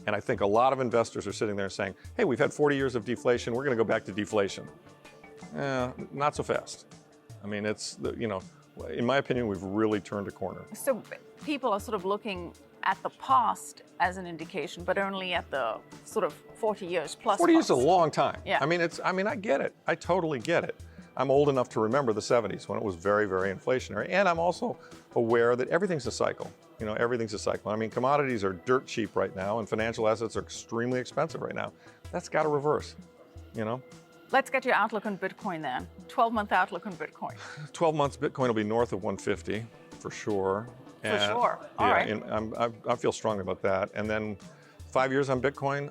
And I think a lot of investors are sitting there saying, hey, we've had 40 years of deflation, we're going to go back to deflation. Not so fast. I mean, it's, in my opinion, we've really turned a corner. So people are sort of looking at the past as an indication, but only at the sort of 40 years plus. 40 years is a long time. Yeah. I mean, I get it. I totally get it. I'm old enough to remember the 70s when it was very, very inflationary. And I'm also aware that everything's a cycle. Everything's a cycle. I mean, commodities are dirt cheap right now and financial assets are extremely expensive right now. That's got to reverse, Let's get your outlook on Bitcoin then. 12-month outlook on Bitcoin. 12 months, Bitcoin will be north of 150 for sure. For sure. All right. And I feel strongly about that. And then 5 years on Bitcoin,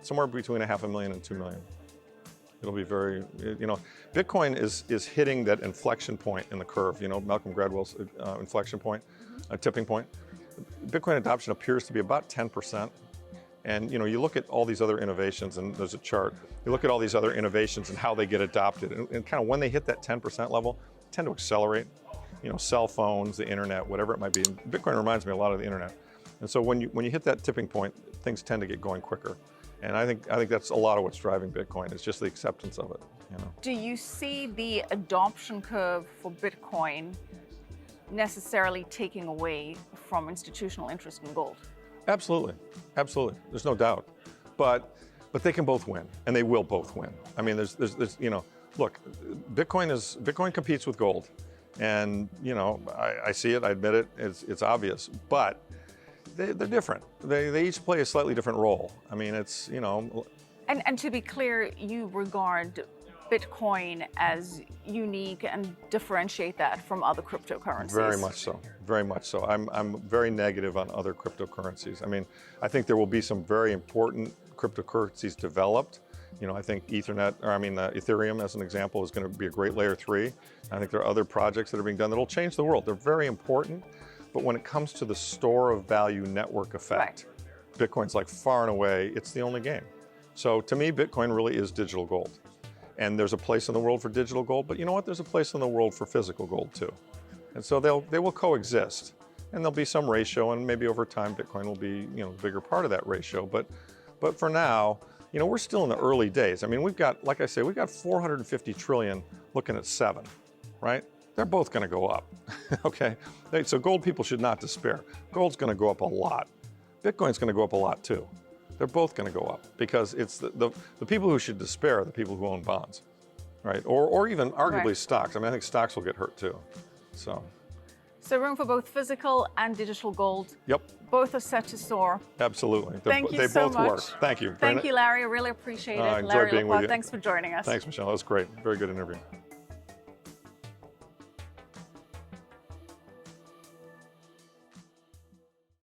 somewhere between 500,000 and 2 million. It'll be very, Bitcoin is hitting that inflection point in the curve, Malcolm Gladwell's inflection point, tipping point. Bitcoin adoption appears to be about 10%. And you look at all these other innovations, and there's a chart, you look at all these other innovations and how they get adopted, and kind of when they hit that 10% level, tend to accelerate. Cell phones, the internet, whatever it might be. And Bitcoin reminds me a lot of the internet. And so when you hit that tipping point, things tend to get going quicker. And I think that's a lot of what's driving Bitcoin. It's just the acceptance of it. Do you see the adoption curve for Bitcoin necessarily taking away from institutional interest in gold? Absolutely, absolutely. There's no doubt. But they can both win, and they will both win. I mean, there's look, Bitcoin competes with gold, and I see it, I admit it, it's obvious, but they're different. They each play a slightly different role. I mean, it's And to be clear, you regard Bitcoin as unique and differentiate that from other cryptocurrencies? Very much so, very much so. I'm very negative on other cryptocurrencies. I mean, I think there will be some very important cryptocurrencies developed. I think Ethereum, as an example, is going to be a great layer 3. I think there are other projects that are being done that will change the world. They're very important, but when it comes to the store of value network effect, Bitcoin's like far and away, it's the only game. So to me, Bitcoin really is digital gold. And there's a place in the world for digital gold, but you know what? There's a place in the world for physical gold too. And so they will coexist, and there'll be some ratio, and maybe over time Bitcoin will be a bigger part of that ratio. But for now, we're still in the early days. I mean, we've got, like I say, we've got 450 trillion looking at 7, right? They're both going to go up, okay? So gold people should not despair. Gold's going to go up a lot. Bitcoin's going to go up a lot too. They're both going to go up because it's the people who should despair are the people who own bonds, right? Or even arguably stocks. I mean, I think stocks will get hurt too, so. So room for both physical and digital gold. Yep. Both are set to soar. Absolutely. Thank you so much. They both work. Thank you. Thank you, Larry. I really appreciate it. Enjoyed Larry being with Lepard, you. thanks for joining us. Thanks, Michelle. That was great. Very good interview.